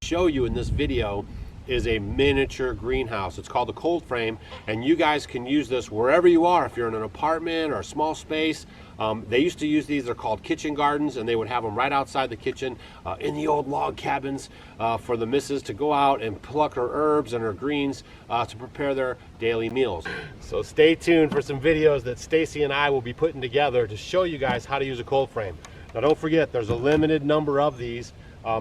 Show you in this video is a miniature greenhouse. It's called a cold frame, and you guys can use this wherever you are. If you're in an apartment or a small space, they used to use these. They're called kitchen gardens, and they would have them right outside the kitchen in the old log cabins for the missus to go out and pluck her herbs and her greens to prepare their daily meals. So stay tuned for some videos that Stacy and I will be putting together to show you guys how to use a cold frame. Now don't forget, there's a limited number of these.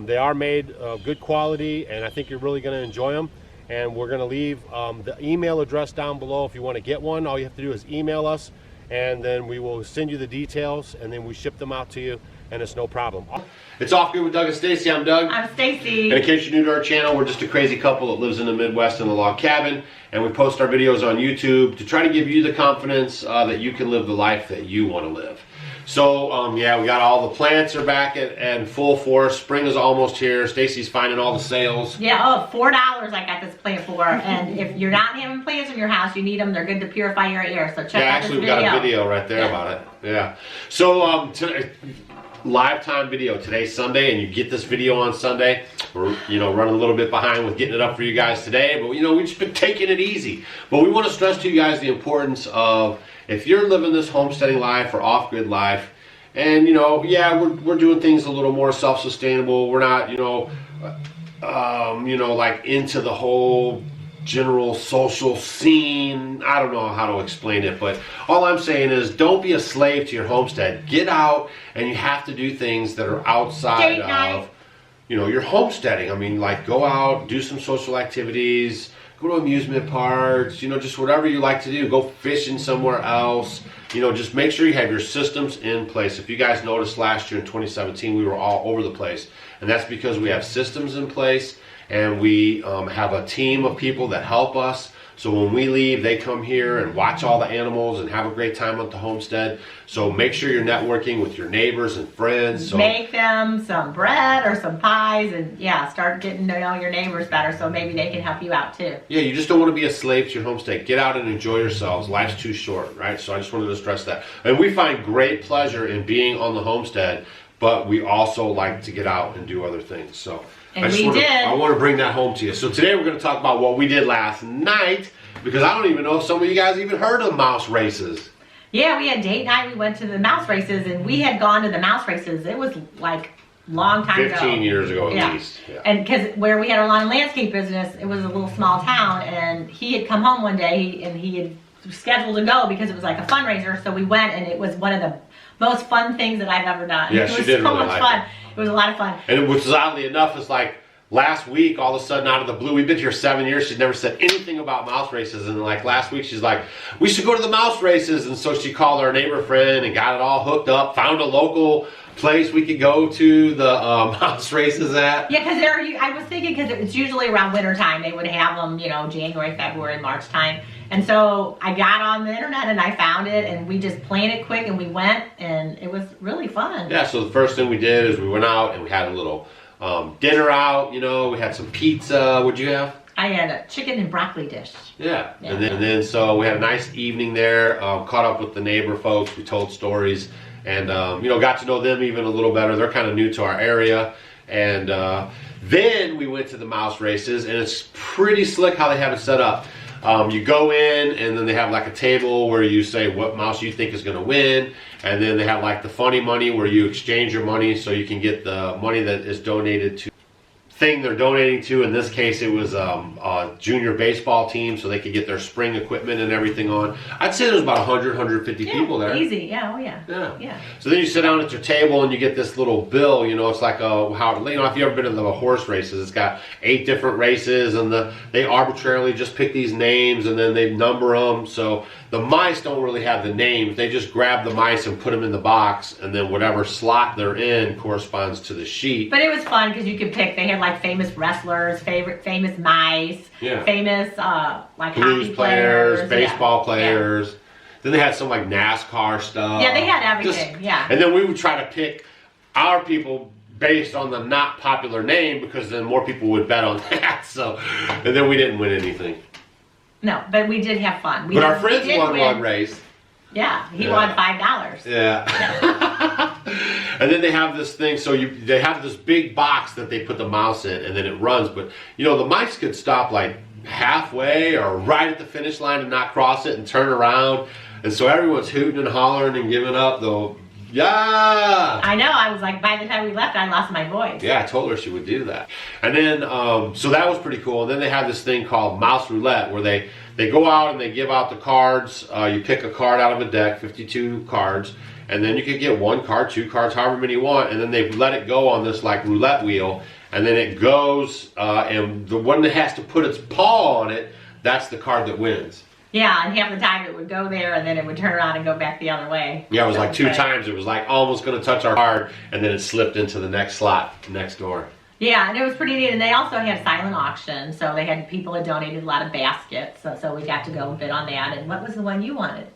They are made good quality, and I think you're really going to enjoy them. And we're going to leave the email address down below if you want to get one. All you have to do is email us, and then we will send you the details, and then we ship them out to you, and it's no problem. It's Off Grid with Doug and Stacy. I'm Doug. I'm Stacy. And in case you're new to our channel, we're just a crazy couple that lives in the Midwest in a log cabin, and we post our videos on YouTube to try to give you the confidence that you can live the life that you want to live. So yeah, we got all the plants are back at full force. Spring is almost here. Stacy's finding all the sales. Yeah, oh, $4 I got this plant for. And if you're not having plants in your house, you need them. They're good to purify your air. So check out this video. Actually, we've got a video right there about it. Yeah. So live time video. Today's Sunday, and you get this video on Sunday. We're running a little bit behind with getting it up for you guys today, but we've just been taking it easy. But we want to stress to you guys the importance of, if you're living this homesteading life or off-grid life, and yeah, we're doing things a little more self-sustainable. We're not like into the whole general social scene. I don't know how to explain it, but all I'm saying is don't be a slave to your homestead. Get out, and you have to do things that are outside of your homesteading. I mean, like, go out, do some social activities, go to amusement parks, just whatever you like to do. Go fishing somewhere else. Just make sure you have your systems in place. If you guys noticed last year in 2017, we were all over the place. And that's because we have systems in place, and we have a team of people that help us. So when we leave, they come here and watch all the animals and have a great time at the homestead. So make sure you're networking with your neighbors and friends. So make them some bread or some pies, and yeah, start getting to know your neighbors better, so maybe they can help you out too. Yeah, you just don't want to be a slave to your homestead. Get out and enjoy yourselves. Life's too short, right? So I just wanted to stress that. And we find great pleasure in being on the homestead, but we also like to get out and do other things. So I want to bring that home to you. So today we're going to talk about what we did last night, because I don't even know if some of you guys even heard of mouse races. Yeah, we had date night. We went to the mouse races, and we had gone to the mouse races. It was like long time 15 years ago at least. Yeah. And because where we had our lawn and landscape business, it was a little small town, and he had come home one day and he had scheduled to go because it was like a fundraiser. So we went, and it was one of the most fun things that I've ever done. Yeah, it was so much fun. It was a lot of fun. And which is oddly enough, is like last week, all of a sudden out of the blue, we've been here 7 years, she's never said anything about mouse races, and like last week she's like, we should go to the mouse races. And so she called her neighbor friend and got it all hooked up, found a local place we could go to the mouse races at. Yeah, because I was thinking, because it's usually around winter time, they would have them, January, February, March time. And so I got on the internet and I found it, and we just planned it quick, and we went, and it was really fun. Yeah, so the first thing we did is we went out and we had a little dinner out. We had some pizza. What'd you have? I had a chicken and broccoli dish. Yeah. And then so we had a nice evening there, caught up with the neighbor folks. We told stories, and got to know them even a little better. They're kind of new to our area. And then we went to the mouse races, and it's pretty slick how they have it set up. You go in, and then they have like a table where you say what mouse you think is going to win, and then they have like the funny money where you exchange your money so you can get the money that is donated to thing they're donating to. In this case, it was a junior baseball team, so they could get their spring equipment and everything on. I'd say there's about 100, 150 people there. Easy, yeah, oh yeah. Yeah. So then you sit down at your table and you get this little bill. It's like if you ever been to the horse races, it's got 8 different races, and they arbitrarily just pick these names and then they number them. So the mice don't really have the names. They just grab the mice and put them in the box, and then whatever slot they're in corresponds to the sheet. But it was fun because you could pick. They had like famous wrestlers, famous mice, famous like blues hockey players, baseball players. Yeah. Then they had some like NASCAR stuff. Yeah, they had everything. And then we would try to pick our people based on the not popular name, because then more people would bet on that. So, and then we didn't win anything. No, but we did have fun. But our friends won one race. Yeah, he won $5. Yeah. And then they have this thing, so they have this big box that they put the mouse in, and then it runs. But you know, the mice could stop like halfway or right at the finish line and not cross it and turn around. And so everyone's hooting and hollering and giving up, though. Yeah! I know, I was like, by the time we left, I lost my voice. Yeah, I told her she would do that. And then, so that was pretty cool. And then they have this thing called mouse roulette, where they go out and they give out the cards. You pick a card out of a deck, 52 cards, and then you could get 1 card, 2 cards, however many you want, and then they let it go on this like roulette wheel, and then it goes, and the one that has to put its paw on it, that's the card that wins. Yeah, and half the time it would go there and then it would turn around and go back the other way. Yeah, it was like 2 times. It was like almost going to touch our card, and then it slipped into the next slot next door. Yeah, and it was pretty neat. And they also had silent auction, so they had people that donated a lot of baskets. So we got to go bid on that. And what was the one you wanted?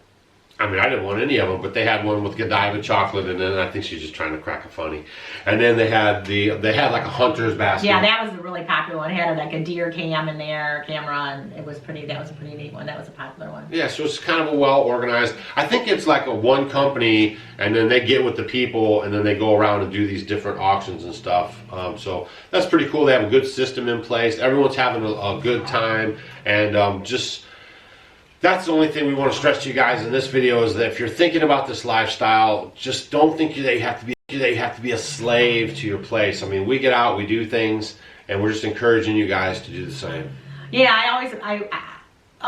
I mean, I didn't want any of them, but they had one with Godiva chocolate, and then I think she's just trying to crack a funny. And then they had like a hunter's basket. Yeah, that was a really popular one. It had like a deer cam in there, camera, and that was a pretty neat one. That was a popular one. Yeah, so it's kind of a well organized. I think it's like a one company, and then they get with the people, and then they go around and do these different auctions and stuff. So that's pretty cool. They have a good system in place. Everyone's having a good time, and just. That's the only thing we want to stress to you guys in this video, is that if you're thinking about this lifestyle, just don't think that you have to be a slave to your place. I mean, we get out, we do things, and we're just encouraging you guys to do the same. Yeah, I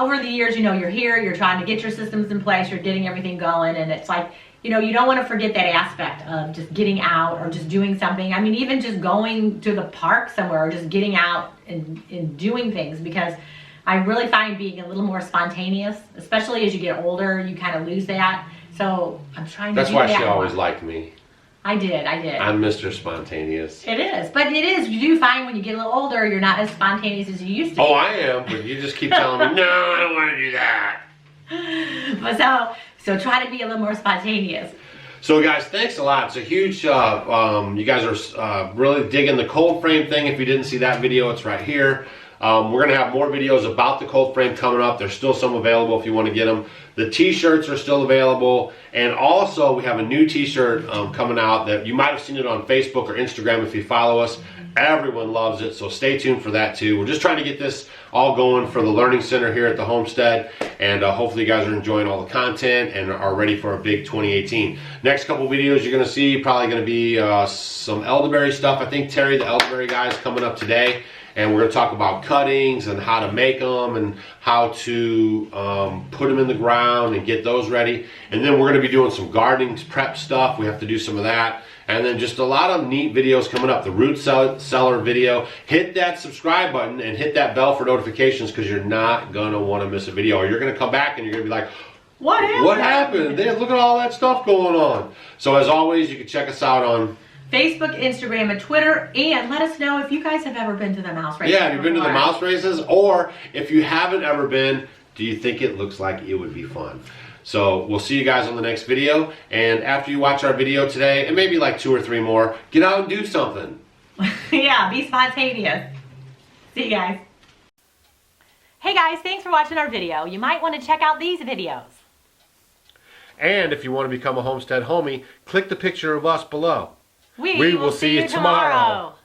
over the years, you know, you're here, you're trying to get your systems in place, you're getting everything going, and it's like, you know, you don't want to forget that aspect of just getting out or just doing something. I mean, even just going to the park somewhere or just getting out and doing things, because I really find being a little more spontaneous, especially as you get older, you kind of lose that. So I'm trying to do that. That's why she always liked me. I did. I'm Mr. Spontaneous. It is, but it is. You do find when you get a little older, you're not as spontaneous as you used to be. Oh, I am, but you just keep telling me, no, I don't want to do that. But so try to be a little more spontaneous. So guys, thanks a lot. It's a huge, you guys are really digging the cold frame thing. If you didn't see that video, it's right here. We're going to have more videos about the cold frame coming up. There's still some available if you want to get them. The t-shirts are still available. And also we have a new t-shirt coming out that you might have seen it on Facebook or Instagram if you follow us. Everyone loves it, so stay tuned for that too. We're just trying to get this all going for the Learning Center here at the Homestead. And hopefully you guys are enjoying all the content and are ready for a big 2018. Next couple videos you're going to see, probably going to be some elderberry stuff. I think Terry, the elderberry guy, is coming up today. And we're going to talk about cuttings and how to make them and how to put them in the ground and get those ready. And then we're going to be doing some gardening prep stuff. We have to do some of that. And then just a lot of neat videos coming up. The root cellar video. Hit that subscribe button and hit that bell for notifications, because you're not going to want to miss a video. Or you're going to come back and you're going to be like, what happened? What happened? Look at all that stuff going on. So as always, you can check us out on Facebook, Instagram, and Twitter, and let us know if you guys have ever been to the mouse races. Yeah, have you been to the mouse races? Or if you haven't ever been, do you think it looks like it would be fun? So we'll see you guys on the next video. And after you watch our video today, and maybe like 2 or 3 more, get out and do something. Yeah, be spontaneous. See you guys. Hey guys, thanks for watching our video. You might want to check out these videos. And if you want to become a Homestead homie, click the picture of us below. We will see you tomorrow.